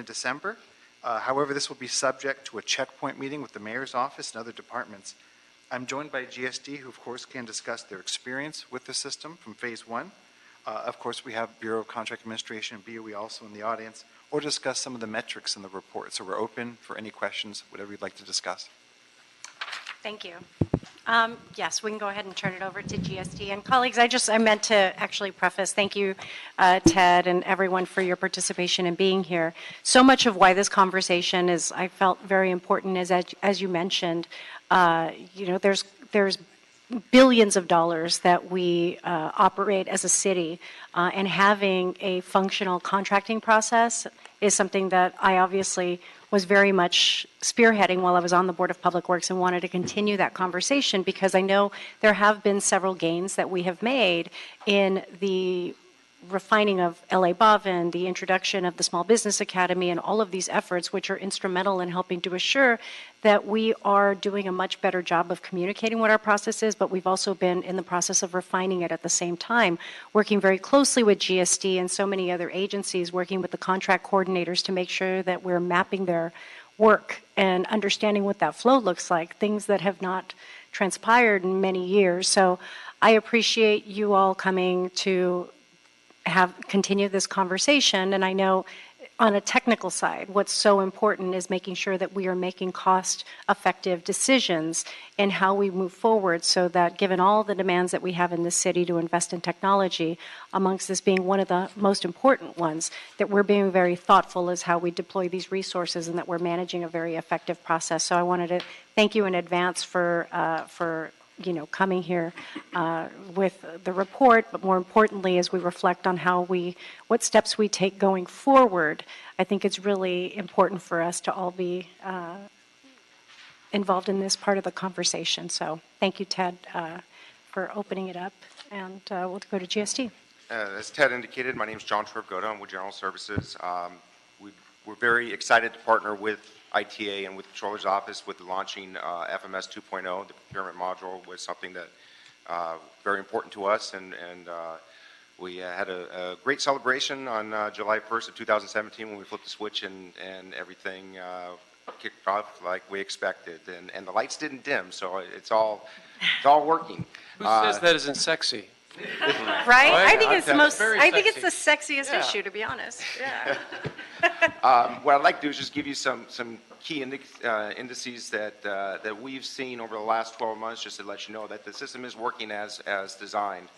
December. However, this will be subject to a checkpoint meeting with the Mayor's Office and other departments. I'm joined by GSD, who of course can discuss their experience with the system from Phase 1. Of course, we have Bureau of Contract Administration and BOE also in the audience, or discuss some of the metrics in the report. So we're open for any questions, whatever you'd like to discuss. Thank you. Yes, we can go ahead and turn it over to GSD. And colleagues, I meant to actually preface, thank you, Ted, and everyone for your participation in being here. So much of why this conversation is, I felt, very important is, as you mentioned, there's billions of dollars that we operate as a city, and having a functional contracting process is something that I obviously was very much spearheading while I was on the Board of Public Works and wanted to continue that conversation because I know there have been several gains that we have made in the refining of LA Bovin, the introduction of the Small Business Academy, and all of these efforts which are instrumental in helping to assure that we are doing a much better job of communicating what our process is, but we've also been in the process of refining it at the same time, working very closely with GSD and so many other agencies, working with the contract coordinators to make sure that we're mapping their work and understanding what that flow looks like, things that have not transpired in many years. So I appreciate you all coming to continue this conversation, and I know on a technical side, what's so important is making sure that we are making cost-effective decisions in how we move forward so that given all the demands that we have in this city to invest in technology, amongst this being one of the most important ones, that we're being very thoughtful as how we deploy these resources and that we're managing a very effective process. So I wanted to thank you in advance for coming here with the report, but more importantly, as we reflect on what steps we take going forward, I think it's really important for us to all be involved in this part of the conversation. So thank you, Ted, for opening it up, and we'll go to GST. As Ted indicated, my name is John Torgoda. I'm with General Services. We're very excited to partner with ITA and with the Controller's Office with launching FMS 2.0. The procurement module was something that very important to us, and we had a great celebration on July 1st of 2017 when we flipped the switch and everything kicked off like we expected, and the lights didn't dim, so it's all working. Who says that isn't sexy? Right? I think it's the sexiest issue, to be honest. Yeah. What I'd like to do is just give you some key indices that we've seen over the last 12 months, just to let you know that the system is working as designed.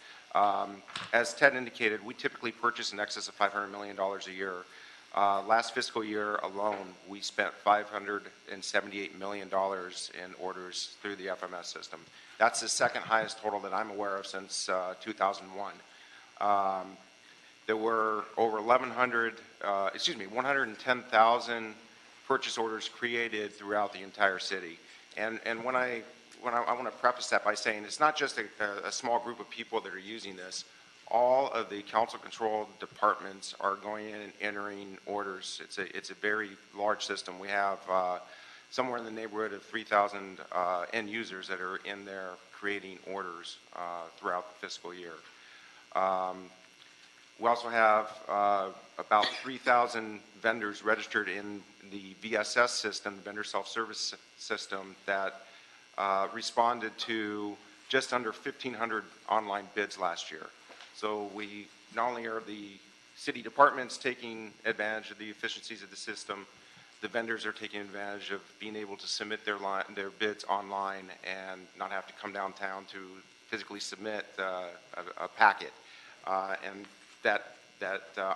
As Ted indicated, we typically purchase in excess of $500 million a year. Last fiscal year alone, we spent $578 million in orders through the FMS system. That's the second highest total that I'm aware of since 2001. There were over 110,000 purchase orders created throughout the entire city. And I want to preface that by saying it's not just a small group of people that are using this. All of the council-controlled departments are going in and entering orders. It's a very large system. We have somewhere in the neighborhood of 3,000 end users that are in there creating orders throughout the fiscal year. We also have about 3,000 vendors registered in the VSS system, the vendor self-service system, that responded to just under 1,500 online bids last year. So we not only are the city departments taking advantage of the efficiencies of the system, the vendors are taking advantage of being able to submit their bids online and not have to come downtown to physically submit a packet. And that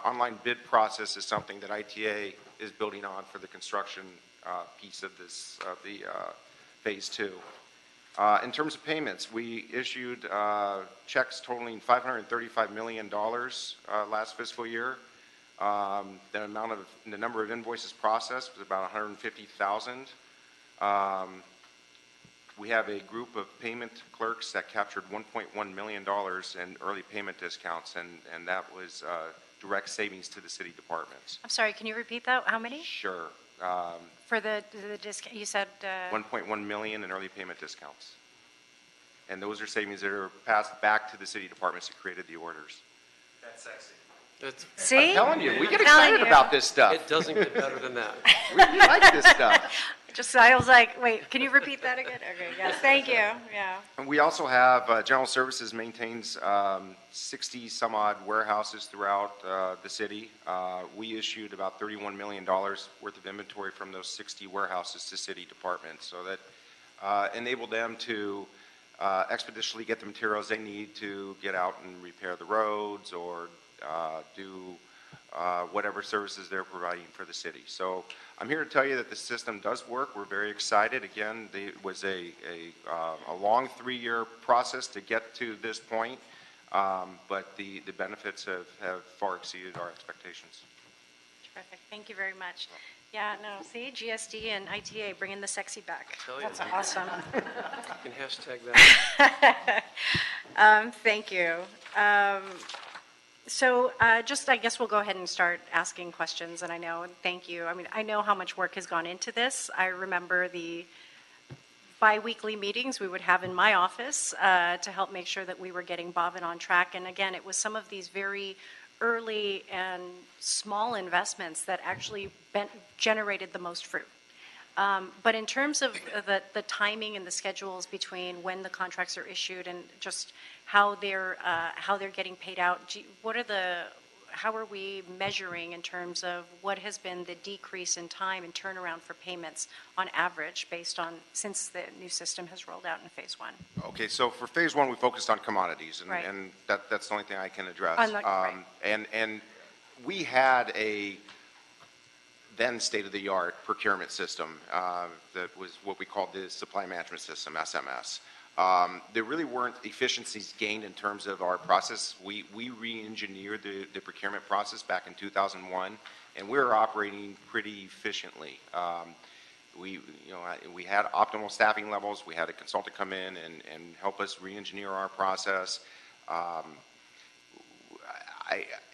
online bid process is something that ITA is building on for the construction piece of the Phase 2. In terms of payments, we issued checks totaling $535 million last fiscal year. The number of invoices processed was about 150,000. We have a group of payment clerks that captured $1.1 million in early payment discounts, and that was direct savings to the city departments. I'm sorry, can you repeat that? How many? Sure. For the discount, you said... 1.1 million in early payment discounts. And those are savings that are passed back to the city departments that created the orders. That's sexy. See? I'm telling you, we get I'm telling excited you. about this stuff. It doesn't get better than that. We like this stuff. I was like, wait, can you repeat that again? Okay, yes, thank you, yeah. And we also have, General Services maintains 60 some odd warehouses throughout the city. We issued about $31 million worth of inventory from those 60 warehouses to city departments, so that enabled them to expeditiously get the materials they need to get out and repair the roads or do whatever services they're providing for the city. So I'm here to tell you that the system does work. We're very excited. Again, it was a long 3-year process to get to this point, but the benefits have far exceeded our expectations. Terrific, thank you very much. Yeah, no, see, GSD and ITA bringing the sexy back. Tell you. That's awesome. You can hashtag that. Thank you. So just, I guess we'll go ahead and start asking questions, and thank you. I mean, I know how much work has gone into this. I remember the bi-weekly meetings we would have in my office to help make sure that we were getting bobbing on track. And again, it was some of these very early and small investments that actually generated the most fruit. But in terms of the timing and the schedules between when the contracts are issued and just how they're getting paid out, how are we measuring in terms of what has been the decrease in time and turnaround for payments on average since the new system has rolled out in phase 1? Okay, so for phase 1, we focused on commodities, and, Right. and that's the only thing I can address. Right. And we had a then state-of-the-art procurement system that was what we called the supply management system, SMS. There really weren't efficiencies gained in terms of our process. We re-engineered the procurement process back in 2001, and we were operating pretty efficiently. We had optimal staffing levels. We had a consultant come in and help us re-engineer our process.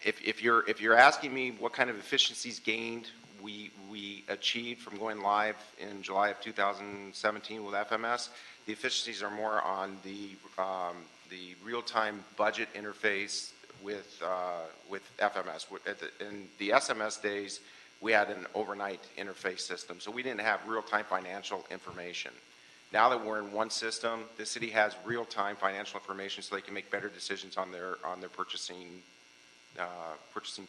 If you're asking me what kind of efficiencies gained we achieved from going live in July of 2017 with FMS, the efficiencies are more on the real-time budget interface with FMS. In the SMS days, we had an overnight interface system, so we didn't have real-time financial information. Now that we're in one system, the city has real-time financial information, so they can make better decisions on their purchasing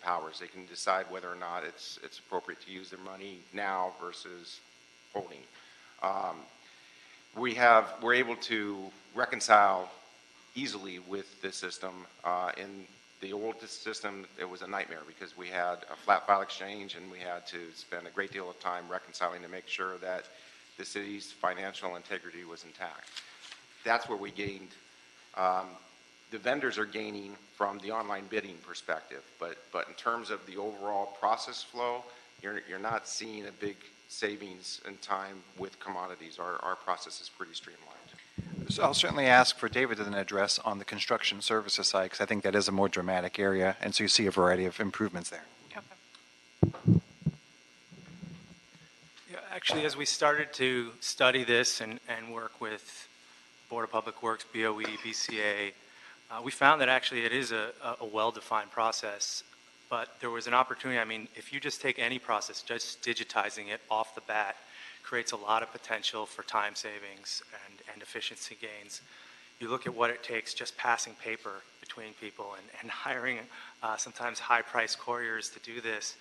powers. They can decide whether or not it's appropriate to use their money now versus holding. We're able to reconcile easily with this system. In the old system, it was a nightmare because we had a flat file exchange and we had to spend a great deal of time reconciling to make sure that the city's financial integrity was intact. That's where we gained. The vendors are gaining from the online bidding perspective, but in terms of the overall process flow, you're not seeing a big savings in time with commodities. Our process is pretty streamlined. So I'll certainly ask for David to then address on the construction services side, because I think that is a more dramatic area, and so you see a variety of improvements there. Okay. Yeah, actually, as we started to study this and work with Board of Public Works, BOE, BCA, we found that actually it is a well-defined process, but there was an opportunity. I mean, if you just take any process, just digitizing it off the bat creates a lot of potential for time savings and efficiency gains. You look at what it takes just passing paper between people and hiring sometimes high-priced couriers to do this,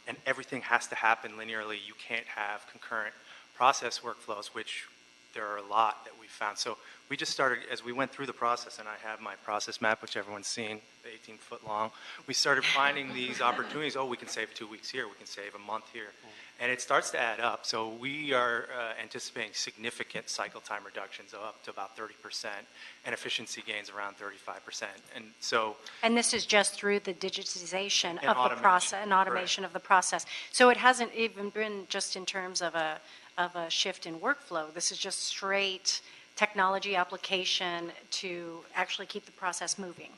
and everything has to happen linearly. You can't have concurrent process workflows, which there are a lot that we found. So we just started, as we went through the process, and I have my process map, which everyone's seen, 18-foot long, we started finding these opportunities. Oh, we can save 2 weeks here, we can save a month here. And it starts to add up. So we are anticipating significant cycle time reductions of up to about 30% and efficiency gains around 35%. And this is just through the digitization And of the process and automation, automation of the process. So it hasn't even been just in terms of a shift in workflow. This is just straight technology application to actually keep the process moving.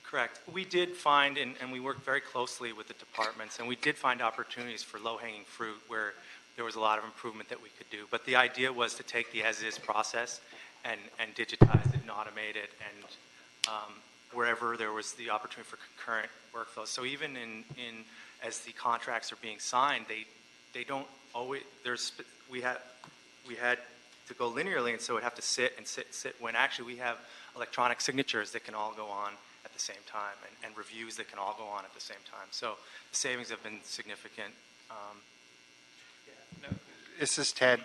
Correct. We did find, and we worked very closely with the departments, and we did find opportunities for low-hanging fruit where there was a lot of improvement that we could do. But the idea was to take the as-is process and digitize it and automate it. And wherever there was the opportunity for concurrent workflows. So even as the contracts are being signed, they don't always, we had to go linearly, and so it'd have to sit and sit, when actually we have electronic signatures that can all go on at the same time, and reviews that can all go on at the same time. So the savings have been significant. This is Ted.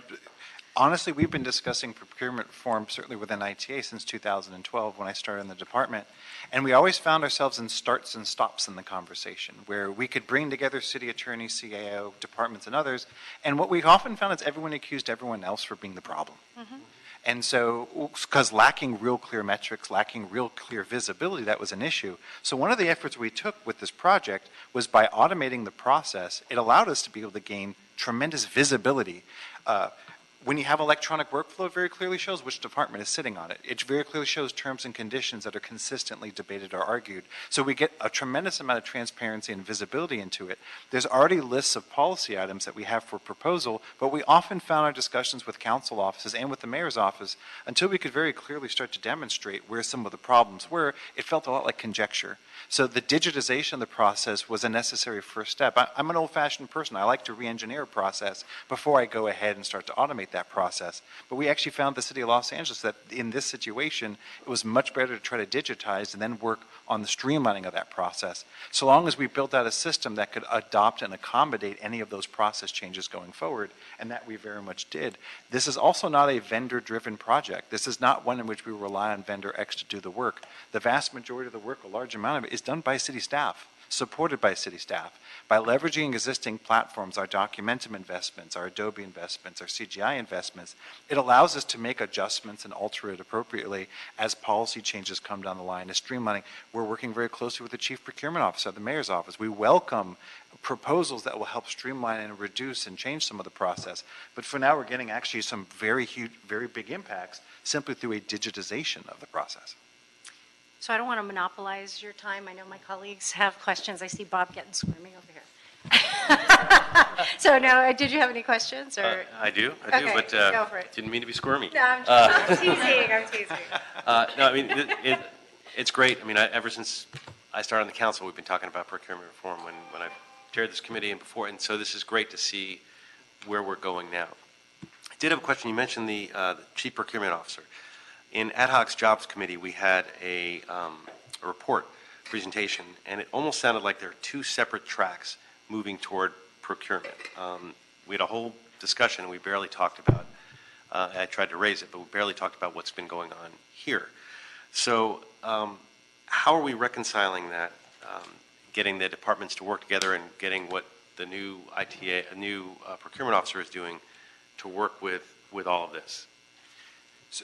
Honestly, we've been discussing procurement reform, certainly within ITA, since 2012 when I started in the department. And we always found ourselves in starts and stops in the conversation, where we could bring together city attorneys, CAO, departments, and others. And what we often found is everyone accused everyone else for being the problem. Mm-hmm. And so, because lacking real clear metrics, lacking real clear visibility, that was an issue. So one of the efforts we took with this project was by automating the process, it allowed us to be able to gain tremendous visibility. When you have electronic workflow, it very clearly shows which department is sitting on it. It very clearly shows terms and conditions that are consistently debated or argued. So we get a tremendous amount of transparency and visibility into it. There's already lists of policy items that we have for proposal, but we often found our discussions with council offices and with the mayor's office, until we could very clearly start to demonstrate where some of the problems were, it felt a lot like conjecture. So the digitization of the process was a necessary first step. I'm an old-fashioned person. I like to re-engineer a process before I go ahead and start to automate that process. But we actually found the city of Los Angeles that in this situation, it was much better to try to digitize and then work on the streamlining of that process, so long as we built out a system that could adopt and accommodate any of those process changes going forward, and that we very much did. This is also not a vendor-driven project. This is not one in which we rely on vendor X to do the work. The vast majority of the work, a large amount of it, is done by city staff, supported by city staff. By leveraging existing platforms, our Documentum investments, our Adobe investments, our CGI investments, it allows us to make adjustments and alter it appropriately as policy changes come down the line, as streamlining. We're working very closely with the Chief Procurement Officer, the Mayor's Office. We welcome proposals that will help streamline and reduce and change some of the process. But for now, we're getting actually some very huge, very big impacts simply through a digitization of the process. So I don't want to monopolize your time. I know my colleagues have questions. I see Bob getting squirmy over here. So no, did you have any questions? Or? I do, Okay, but go for it. didn't mean to be squirmy. No, I'm teasing. No, I mean, it's great. I mean, ever since I started on the council, we've been talking about procurement reform when I chaired this committee and before, and so this is great to see where we're going now. I did have a question. You mentioned the Chief Procurement Officer. In Ad Hoc's Jobs Committee, we had a report presentation, and it almost sounded like there are two separate tracks moving toward procurement. We had a whole discussion, and we barely talked about, I tried to raise it, but we barely talked about what's been going on here. So how are we reconciling that, getting the departments to work together and getting what the new ITA, a new procurement officer is doing to work with all of this?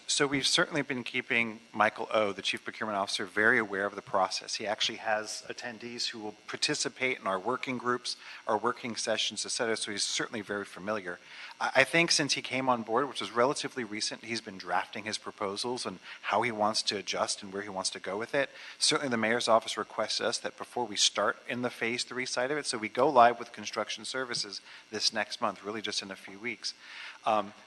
So we've certainly been keeping Michael O., the Chief Procurement Officer, very aware of the process. He actually has attendees who will participate in our working groups, our working sessions, et cetera, so he's certainly very familiar. I think since he came on board, which was relatively recent, he's been drafting his proposals and how he wants to adjust and where he wants to go with it. Certainly the Mayor's Office requests us that before we start in the Phase 3 side of it, so we go live with construction services this next month, really just in a few weeks.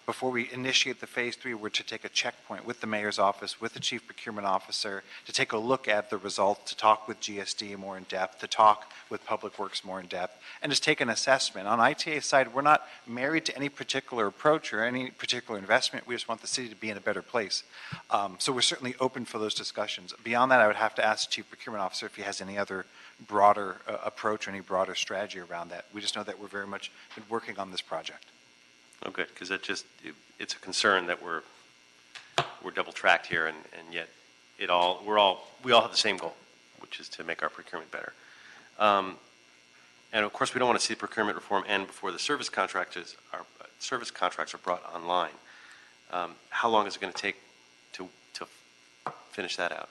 Before we initiate the Phase 3, we're to take a checkpoint with the Mayor's Office, with the Chief Procurement Officer, to take a look at the results, to talk with GSD more in depth, to talk with Public Works more in depth, and just take an assessment. On ITA's side, we're not married to any particular approach or any particular investment. We just want the city to be in a better place. So we're certainly open for those discussions. Beyond that, I would have to ask the Chief Procurement Officer if he has any other broader approach or any broader strategy around that. We just know that we're very much been working on this project. Oh, good, because it's a concern that we're double-tracked here, and yet we all have the same goal, which is to make our procurement better. And of course, we don't want to see procurement reform end before the service contracts are brought online. How long is it going to take to finish that out?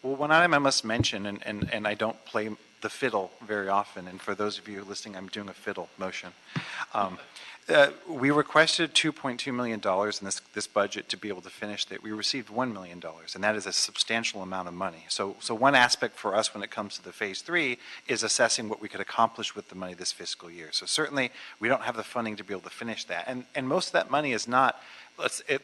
Well, one item I must mention, and I don't play the fiddle very often, and for those of you listening, I'm doing a fiddle motion. We requested $2.2 million in this budget to be able to finish that. We received $1 million, and that is a substantial amount of money. So one aspect for us when it comes to the Phase 3 is assessing what we could accomplish with the money this fiscal year. So certainly we don't have the funding to be able to finish that. And most of that money is not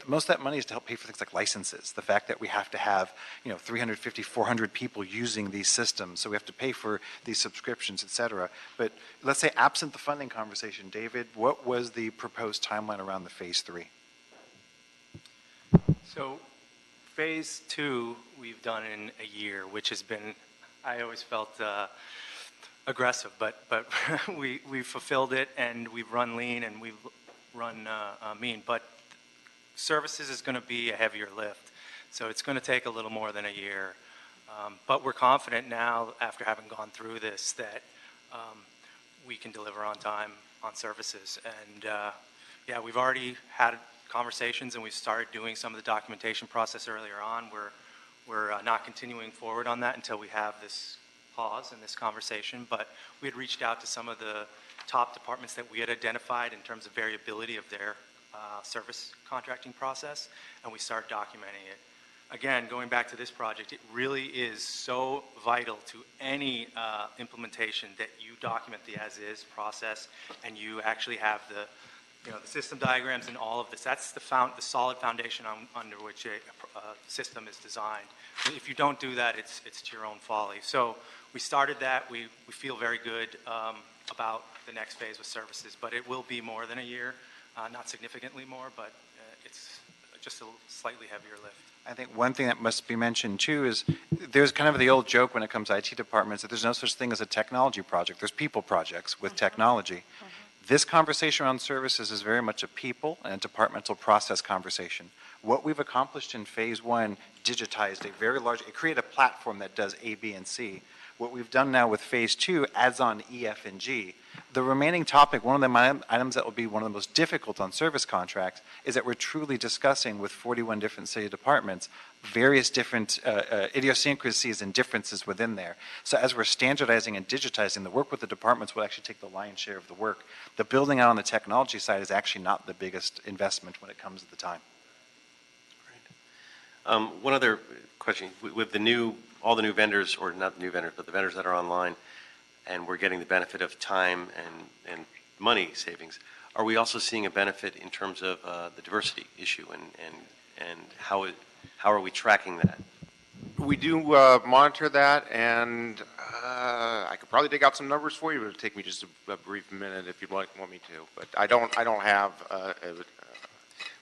most of that money is to help pay for things like licenses. The fact that we have to have, 350, 400 people using these systems, so we have to pay for these subscriptions, et cetera. But let's say absent the funding conversation, David, what was the proposed timeline around the phase 3? So phase 2, we've done in a year, which has been, I always felt aggressive, but we fulfilled it, and we've run lean and we've run mean. But services is going to be a heavier lift, so it's going to take a little more than a year. But we're confident now, after having gone through this, that we can deliver on time on services. And yeah, we've already had conversations, and we've started doing some of the documentation process earlier on. We're not continuing forward on that until we have this pause in this conversation, but we had reached out to some of the top departments that we had identified in terms of variability of their service contracting process, and we start documenting it. Again, going back to this project, it really is so vital to any implementation that you document the as-is process, and you actually have the system diagrams and all of this. That's the solid foundation under which a system is designed. If you don't do that, it's to your own folly. So we started that. We feel very good about the next phase with services, but it will be more than a year, not significantly more, but it's just a slightly heavier lift. I think one thing that must be mentioned too is there's kind of the old joke when it comes to IT departments that there's no such thing as a technology project. There's people projects with technology. This conversation around services is very much a people and a departmental process conversation. What we've accomplished in phase 1 digitized it created a platform that does A, B, and C. What we've done now with phase 2 adds on E, F, and G. The remaining topic, one of the items that will be one of the most difficult on service contracts, is that we're truly discussing with 41 different city departments various different idiosyncrasies and differences within there. So as we're standardizing and digitizing, the work with the departments will actually take the lion's share of the work. The building out on the technology side is actually not the biggest investment when it comes to the time. One other question. With all the new vendors, or not the new vendors, but the vendors that are online, and we're getting the benefit of time and money savings, are we also seeing a benefit in terms of the diversity issue, and how are we tracking that? We do monitor that, and I could probably dig out some numbers for you, but it'll take me just a brief minute if you'd want me to. But I don't have.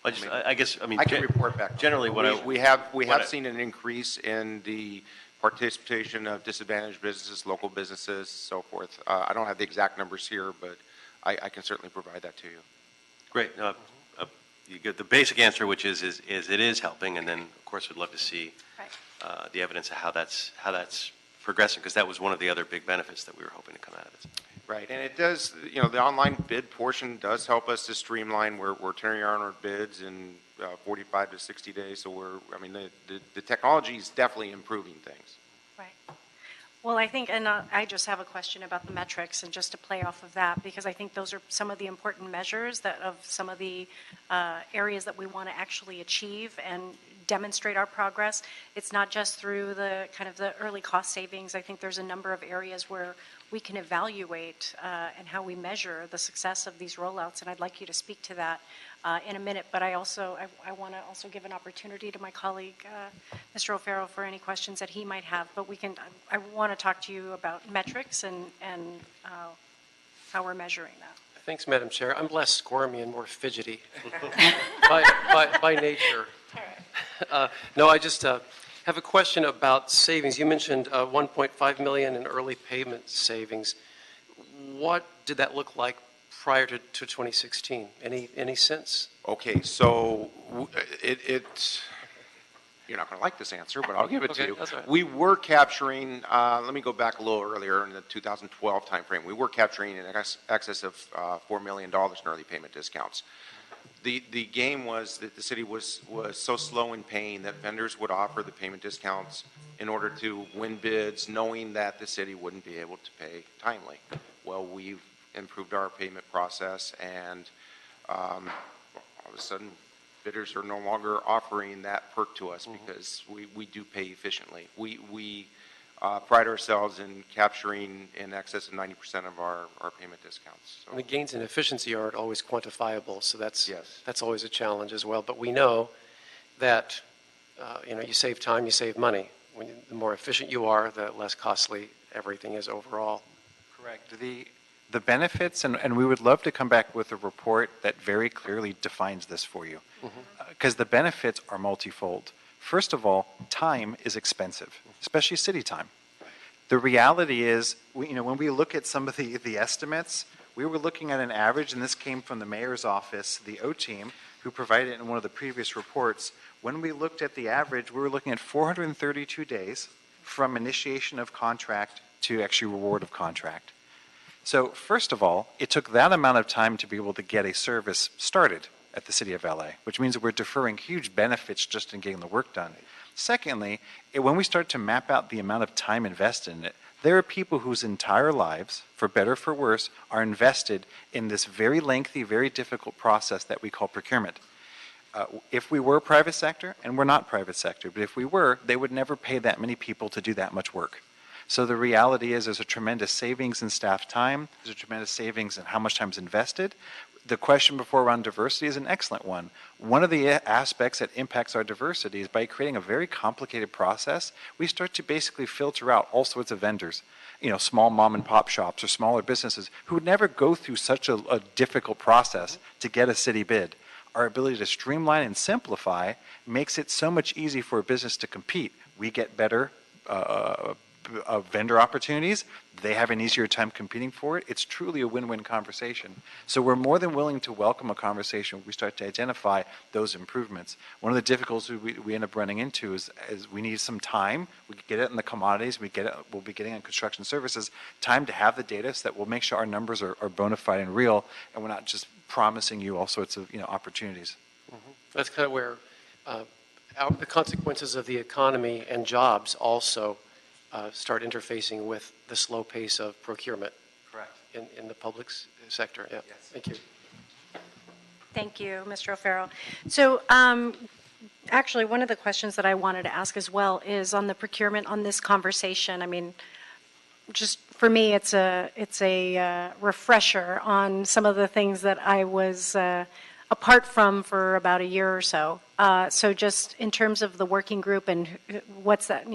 I guess I can report back. Generally, we have seen an increase in the participation of disadvantaged businesses, local businesses, so forth. I don't have the exact numbers here, but I can certainly provide that to you. Great. You get the basic answer, which is it is helping, and then of course we'd love to see the evidence of how that's progressing, because that was one of the other big benefits that we were hoping to come out of it. Right, and it does. The online bid portion does help us to streamline. We're turning around our bids in 45 to 60 days. So the technology is definitely improving things. Right. Well, I think, and I just have a question about the metrics, and just to play off of that, because I think those are some of the important measures of some of the areas that we want to actually achieve and demonstrate our progress. It's not just through the kind of the early cost savings. I think there's a number of areas where we can evaluate and how we measure the success of these rollouts, and I'd like you to speak to that in a minute. But I want to also give an opportunity to my colleague, Mr. O'Farrell, for any questions that he might have. But I want to talk to you about metrics and how we're measuring that. Thanks, Madam Chair. I'm less squirmy and more fidgety by nature. All right. No, I just have a question about savings. You mentioned $1.5 million in early payment savings. What did that look like prior to 2016? Any sense? Okay, so you're not going to like this answer, but I'll give it to you. That's right. We were capturing, let me go back a little earlier in the 2012 timeframe, we were capturing in excess of $4 million in early payment discounts. The game was that the city was so slow in paying that vendors would offer the payment discounts in order to win bids, knowing that the city wouldn't be able to pay timely. Well, we've improved our payment process, and all of a sudden, bidders are no longer offering that perk to us because we do pay efficiently. We pride ourselves in capturing in excess of 90% of our payment discounts. So, And the gains in efficiency aren't always quantifiable, so Yes. that's always a challenge as well. But we know that you save time, you save money. The more efficient you are, the less costly everything is overall. Correct. The benefits, and we would love to come back with a report that very clearly defines this for you, because the benefits are multifold. First of all, time is expensive, especially city time. The reality is, when we look at some of the estimates, we were looking at an average, and this came from the mayor's office, the O team, who provided it in one of the previous reports. When we looked at the average, we were looking at 432 days from initiation of contract to actually reward of contract. So first of all, it took that amount of time to be able to get a service started at the City of LA, which means that we're deferring huge benefits just in getting the work done. Secondly, when we start to map out the amount of time invested in it, there are people whose entire lives, for better or for worse, are invested in this very lengthy, very difficult process that we call procurement. If we were private sector, and we're not private sector, but if we were, they would never pay that many people to do that much work. So the reality is there's a tremendous savings in staff time, there's a tremendous savings in how much time is invested. The question before around diversity is an excellent one. One of the aspects that impacts our diversity is by creating a very complicated process, we start to basically filter out all sorts of vendors, small mom and pop shops or smaller businesses who would never go through such a difficult process to get a city bid. Our ability to streamline and simplify makes it so much easier for a business to compete. We get better vendor opportunities. They have an easier time competing for it. It's truly a win-win conversation. So we're more than willing to welcome a conversation where we start to identify those improvements. One of the difficulties we end up running into is we need some time. We get it in the commodities. We'll be getting on construction services, time to have the data so that we'll make sure our numbers are bona fide and real, and we're not just promising you all sorts of opportunities. That's kind of where the consequences of the economy and jobs also start interfacing with the slow pace of procurement. Correct. In the public sector. Yeah. Yes. Thank you. Thank you, Mr. O'Farrell. So actually, one of the questions that I wanted to ask as well is on the procurement on this conversation. I mean, just for me, it's a refresher on some of the things that I was apart from for about a year or so. So just in terms of the working group and what's that,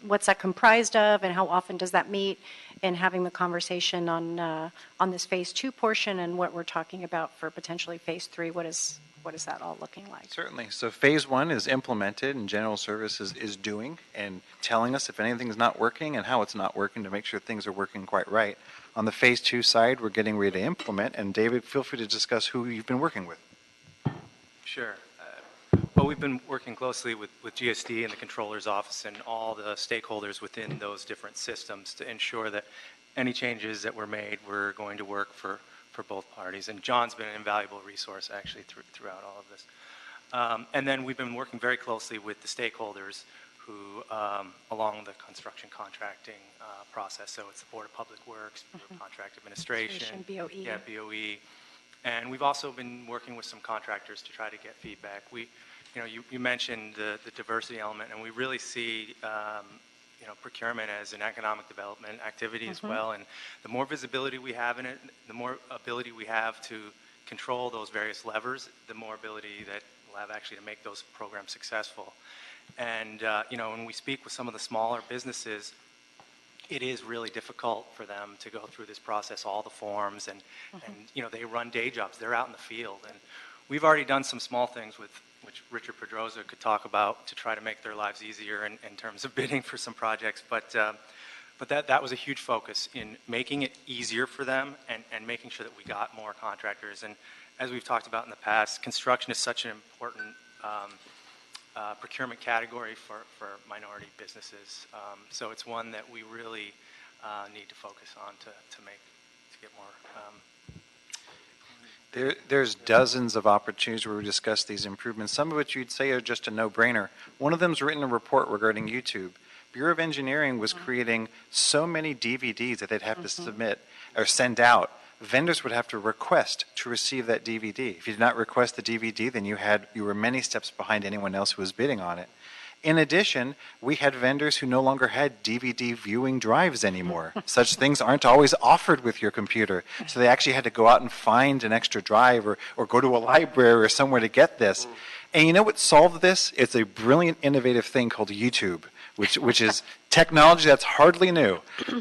what's that comprised of, and how often does that meet, and having the conversation on this phase 2 portion and what we're talking about for potentially phase 3. What is that all looking like? Certainly. So phase 1 is implemented, and General Services is doing and telling us if anything is not working and how it's not working to make sure things are working quite right. On the phase 2 side, we're getting ready to implement, and David, feel free to discuss who you've been working with. Sure. Well, we've been working closely with GSD and the Controller's Office and all the stakeholders within those different systems to ensure that any changes that were made were going to work for both parties. And John's been an invaluable resource, actually, throughout all of this. And then we've been working very closely with the stakeholders who, along the construction contracting process, so it's the Board of Public Works, Contract Administration, BOE. Yeah, BOE. And we've also been working with some contractors to try to get feedback. You mentioned the diversity element, and we really see procurement as an economic development activity as well. And the more visibility we have in it, the more ability we have to control those various levers, the more ability that we'll have actually to make those programs successful. And when we speak with some of the smaller businesses, it is really difficult for them to go through this process, all the forms, and they run day jobs. They're out in the field. And we've already done some small things which Richard Pedroza could talk about to try to make their lives easier in terms of bidding for some projects. But that was a huge focus in making it easier for them and making sure that we got more contractors. And as we've talked about in the past, construction is such an important procurement category for minority businesses. So it's one that we really need to focus on to get more. There's dozens of opportunities where we discuss these improvements, some of which you'd say are just a no-brainer. One of them's written a report regarding YouTube. Bureau of Engineering was creating so many DVDs that they'd have to submit or send out. Vendors would have to request to receive that DVD. If you did not request the DVD, then you were many steps behind anyone else who was bidding on it. In addition, we had vendors who no longer had DVD viewing drives anymore. Such things aren't always offered with your computer. So they actually had to go out and find an extra drive or go to a library or somewhere to get this. And you know what solved this? It's a brilliant, innovative thing called YouTube, which is technology that's hardly new.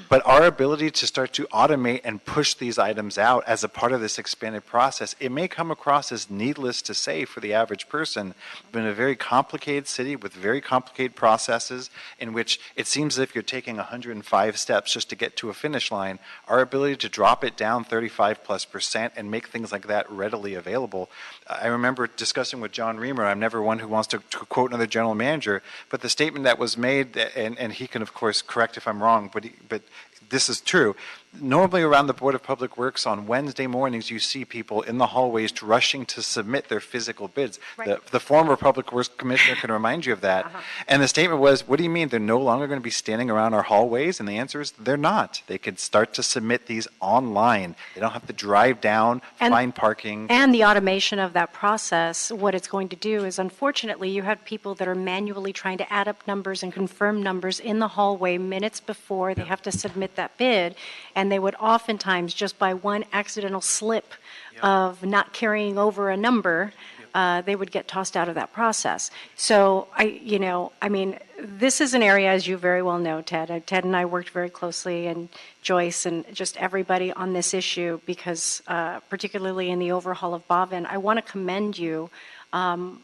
But our ability to start to automate and push these items out as a part of this expanded process, it may come across as needless to say for the average person, but in a very complicated city with very complicated processes in which it seems as if you're taking 105 steps just to get to a finish line, our ability to drop it down 35+% and make things like that readily available. I remember discussing with John Reamer, I'm never one who wants to quote another general manager, but the statement that was made, and he can of course correct if I'm wrong, but this is true. Normally around the Board of Public Works on Wednesday mornings, you see people in the hallways rushing to submit their physical bids. Right. The former Public Works Commissioner can remind you of that. And the statement was, what do you mean they're no longer going to be standing around our hallways? And the answer is they're not. They could start to submit these online. They don't have to drive down, find parking. And the automation of that process, what it's going to do is, unfortunately, you have people that are manually trying to add up numbers and confirm numbers in the hallway minutes before they have to submit that bid. And they would oftentimes, just by one accidental slip of not carrying over a number, they would get tossed out of that process. So, this is an area, as you very well know, Ted. Ted and I worked very closely, and Joyce and just everybody on this issue because, particularly in the overhaul of Bavin, I want to commend you on,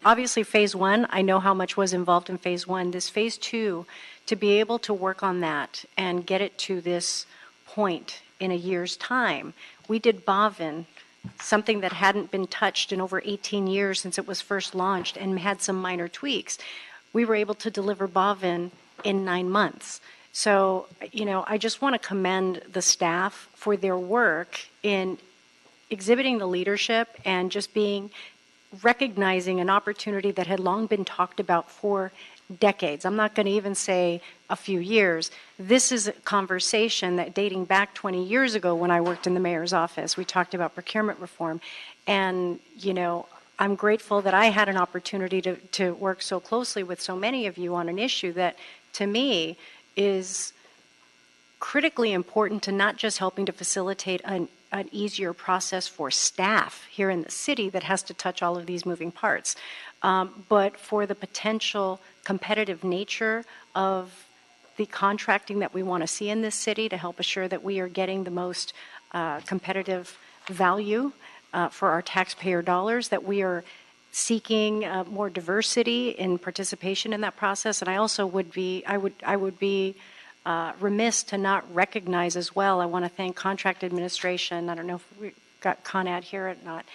obviously phase one, I know how much was involved in phase one. This phase two, to be able to work on that and get it to this point in a year's time. We did Bavin, something that hadn't been touched in over 18 years since it was first launched and had some minor tweaks. We were able to deliver Bavin in 9 months. So, I just want to commend the staff for their work in exhibiting the leadership and just recognizing an opportunity that had long been talked about for decades. I'm not going to even say a few years. This is a conversation that dating back 20 years ago when I worked in the mayor's office. We talked about procurement reform. And, I'm grateful that I had an opportunity to work so closely with so many of you on an issue that, to me, is critically important to not just helping to facilitate an easier process for staff here in the city that has to touch all of these moving parts, but for the potential competitive nature of the contracting that we want to see in this city to help assure that we are getting the most competitive value for our taxpayer dollars, that we are seeking more diversity in participation in that process. And I also would be remiss to not recognize as well. I want to thank contract administration. I don't know if we got ConAd here or not,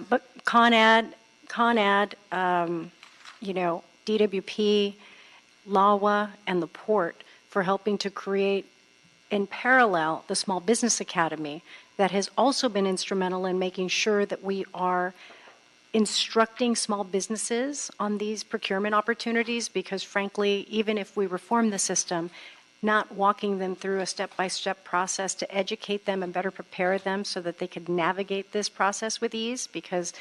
but ConAd, DWP, LAWA, and the Port for helping to create in parallel the Small Business Academy that has also been instrumental in making sure that we are instructing small businesses on these procurement opportunities, because frankly, even if we reform the system, not walking them through a step-by-step process to educate them and better prepare them so that they could navigate this process with ease, because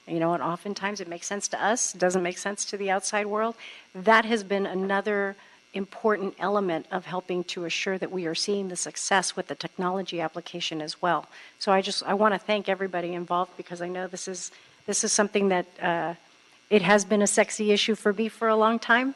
and oftentimes it makes sense to us, it doesn't make sense to the outside world. That has been another important element of helping to assure that we are seeing the success with the technology application as well. So I want to thank everybody involved, because I know this is something that it has been a sexy issue for me for a long time.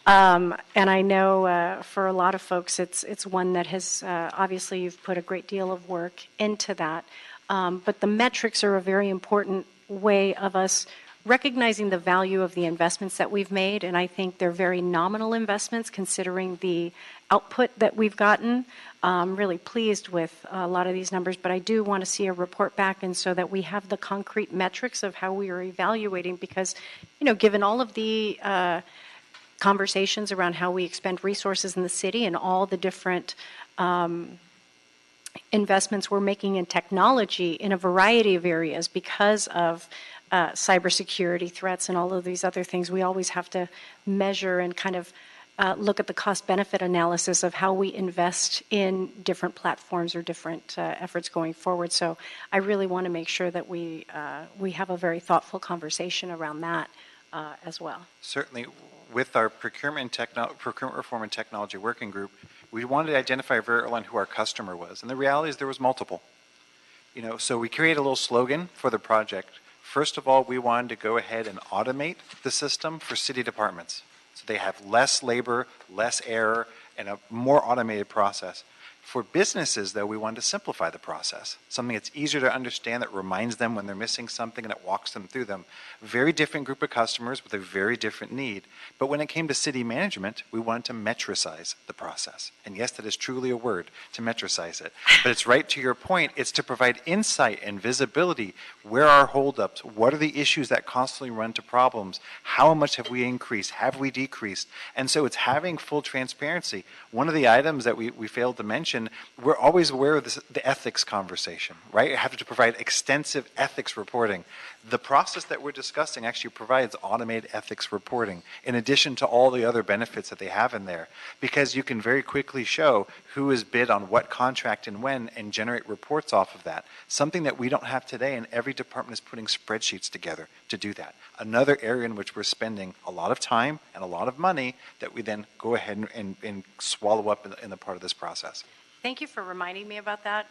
And I know for a lot of folks, it's one that has, obviously you've put a great deal of work into that. But the metrics are a very important way of us recognizing the value of the investments that we've made, and I think they're very nominal investments considering the output that we've gotten. I'm really pleased with a lot of these numbers, but I do want to see a report back, and so that we have the concrete metrics of how we are evaluating, because, given all of the conversations around how we expend resources in the city and all the different investments we're making in technology in a variety of areas because of cybersecurity threats and all of these other things, we always have to measure and kind of look at the cost-benefit analysis of how we invest in different platforms or different efforts going forward. So I really want to make sure that we have a very thoughtful conversation around that as well. Certainly, with our procurement reform and technology working group, we wanted to identify very early on who our customer was, and the reality is there was multiple. So we created a little slogan for the project. First of all, we wanted to go ahead and automate the system for city departments, so they have less labor, less error, and a more automated process. For businesses, though, we wanted to simplify the process, something that's easier to understand, that reminds them when they're missing something, and that walks them through them. Very different group of customers with a very different need. But when it came to city management, we wanted to metricize the process. And yes, that is truly a word, to metricize it. But it's right to your point, it's to provide insight and visibility. Where are holdups? What are the issues that constantly run to problems? How much have we increased? Have we decreased? And so it's having full transparency. One of the items that we failed to mention, we're always aware of the ethics conversation, right? You have to provide extensive ethics reporting. The process that we're discussing actually provides automated ethics reporting, in addition to all the other benefits that they have in there, because you can very quickly show who has bid on what contract and when, and generate reports off of that. Something that we don't have today, and every department is putting spreadsheets together to do that. Another area in which we're spending a lot of time and a lot of money that we then go ahead and swallow up in the part of this process. Thank you for reminding me about that.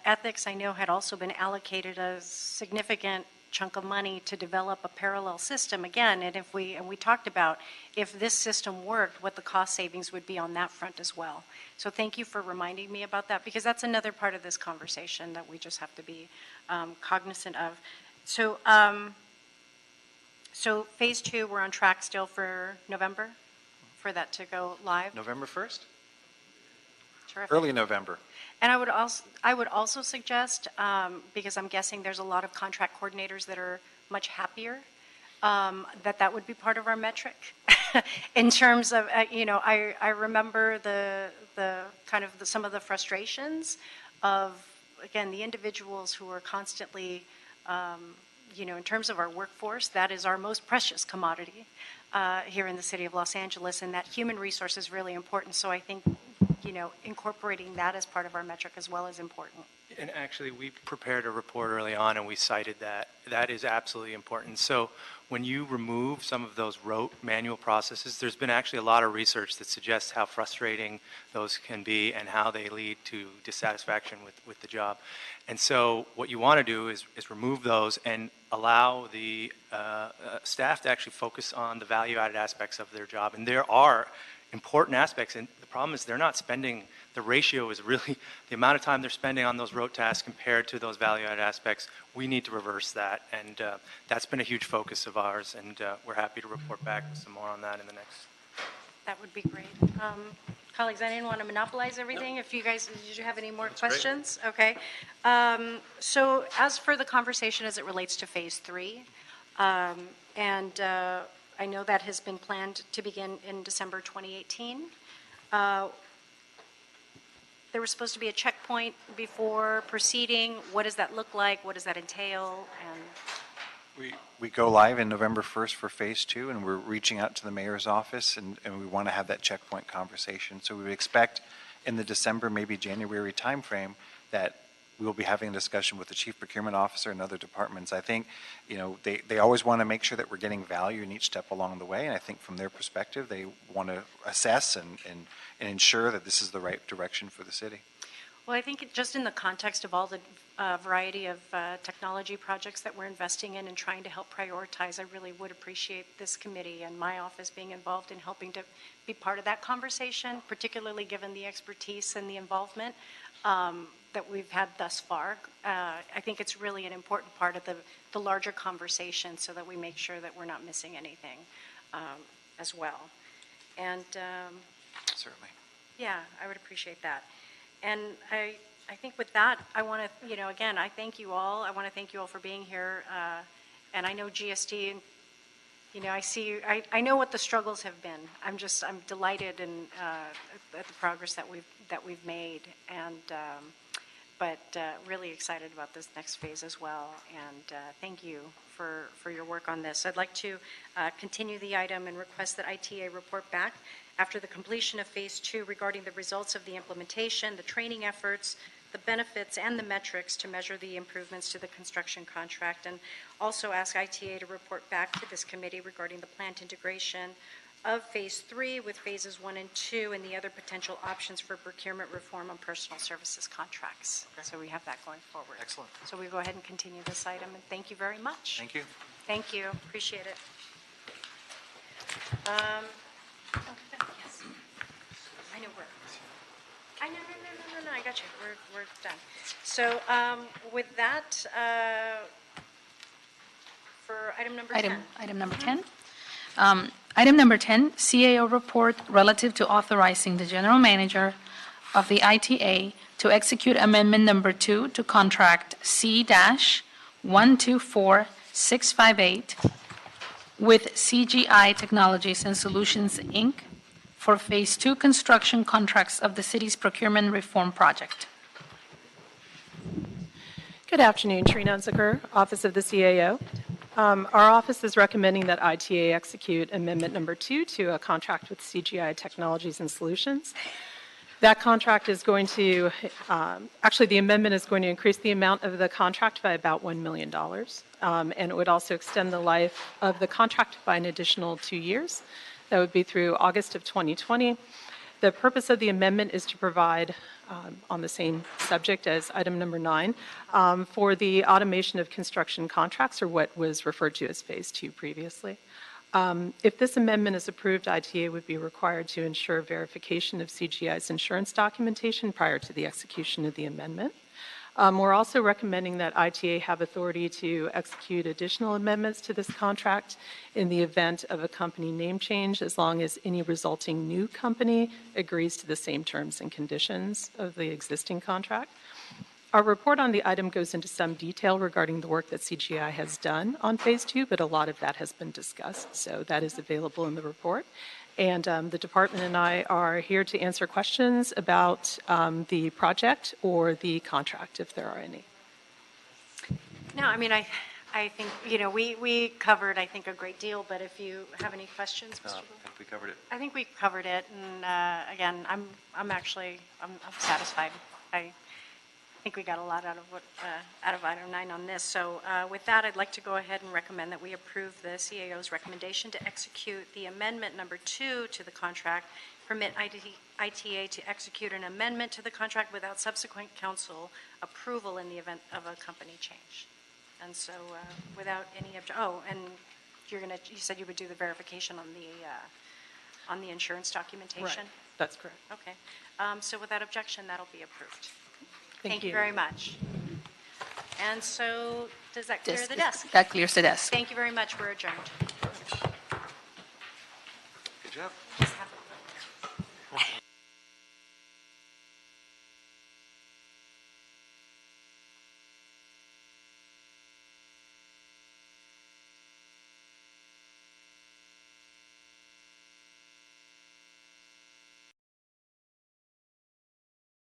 Ethics, I know, had also been allocated a significant chunk of money to develop a parallel system again, and we talked about if this system worked, what the cost savings would be on that front as well. So thank you for reminding me about that, because that's another part of this conversation that we just have to be cognizant of. So, so phase 2, we're on track still for November for that to go live. November 1st? Terrific. Early November. And I would also suggest, because I'm guessing there's a lot of contract coordinators that are much happier, that would be part of our metric. In terms of, I remember the kind of some of the frustrations of, again, the individuals who are constantly, in terms of our workforce, that is our most precious commodity here in the city of Los Angeles, and that human resource is really important. So I think, incorporating that as part of our metric as well is important. And actually, we prepared a report early on, and we cited that. That is absolutely important. So when you remove some of those rote manual processes, there's been actually a lot of research that suggests how frustrating those can be and how they lead to dissatisfaction with the job. And so what you want to do is remove those and allow the staff to actually focus on the value-added aspects of their job. And there are important aspects, and the problem is they're not spending, the ratio is really the amount of time they're spending on those rote tasks compared to those value-added aspects. We need to reverse that, and that's been a huge focus of ours, and we're happy to report back with some more on that in the next. That would be great. Colleagues, I didn't want to monopolize everything. If you guys, did you have any more questions? Great. Okay. So as for the conversation as it relates to phase 3, I know that has been planned to begin in December 2018. There was supposed to be a checkpoint before proceeding. What does that look like? What does that entail? And We go live in November 1st for phase 2, and we're reaching out to the mayor's office, and we want to have that checkpoint conversation. So we would expect in the December, maybe January timeframe that we will be having a discussion with the chief procurement officer and other departments. I think, they always want to make sure that we're getting value in each step along the way, and I think from their perspective, they want to assess and ensure that this is the right direction for the city. well, I think just in the context of all the variety of technology projects that we're investing in and trying to help prioritize, I really would appreciate this committee and my office being involved in helping to be part of that conversation, particularly given the expertise and the involvement that we've had thus far. I think it's really an important part of the larger conversation so that we make sure that we're not missing anything as well. And Certainly. yeah, I would appreciate that. And I think with that, I want to, again, I thank you all. I want to thank you all for being here. And I know GSD, I know what the struggles have been. I'm delighted at the progress that we've made, and but really excited about this next phase as well. And thank you for your work on this. I'd like to continue the item and request that ITA report back after the completion of phase 2 regarding the results of the implementation, the training efforts, the benefits and the metrics to measure the improvements to the construction contract, and also ask ITA to report back to this committee regarding the planned integration of Phase 3 with Phases 1 and 2 and the other potential options for procurement reform on personal services contracts. So we have that going forward. Excellent. So we go ahead and continue this item, and thank you very much. Thank you. Thank you, appreciate it. Yes. I know where. No, I got you. We're done. So with that, for item number 10. Item number 10. Item number 10, CAO report relative to authorizing the general manager of the ITA to execute amendment number 2 to contract C-124658 with CGI Technologies and Solutions, Inc. for Phase 2 construction contracts of the city's procurement reform project. Good afternoon, Trina Unziker, Office of the CAO. Our office is recommending that ITA execute Amendment Number 2 to a contract with CGI Technologies and Solutions. That contract is going to, actually the amendment is going to increase the amount of the contract by about $1 million. And it would also extend the life of the contract by an additional 2 years. That would be through August of 2020. The purpose of the amendment is to provide, on the same subject as item number 9, for the automation of construction contracts, or what was referred to as Phase 2 previously. If this amendment is approved, ITA would be required to ensure verification of CGI's insurance documentation prior to the execution of the amendment. We're also recommending that ITA have authority to execute additional amendments to this contract in the event of a company name change, as long as any resulting new company agrees to the same terms and conditions of the existing contract. Our report on the item goes into some detail regarding the work that CGI has done on Phase 2, but a lot of that has been discussed, so that is available in the report. And the department and I are here to answer questions about the project or the contract, if there are any. No, I mean, I think, we covered, I think, a great deal, but if you have any questions, Mr. I think we covered it. I think we covered it, and again, I'm satisfied. I think we got a lot out of item 9 on this. So with that, I'd like to go ahead and recommend that we approve the CAO's recommendation to execute the amendment number 2 to the contract, permit ITA to execute an amendment to the contract without subsequent council approval in the event of a company change. And so without any and you said you would do the verification on the insurance documentation? Right. That's correct. Okay. So without objection, that'll be approved. Thank you you very much. And so, does that clear the desk? That clears the desk. Thank you very much. We're adjourned.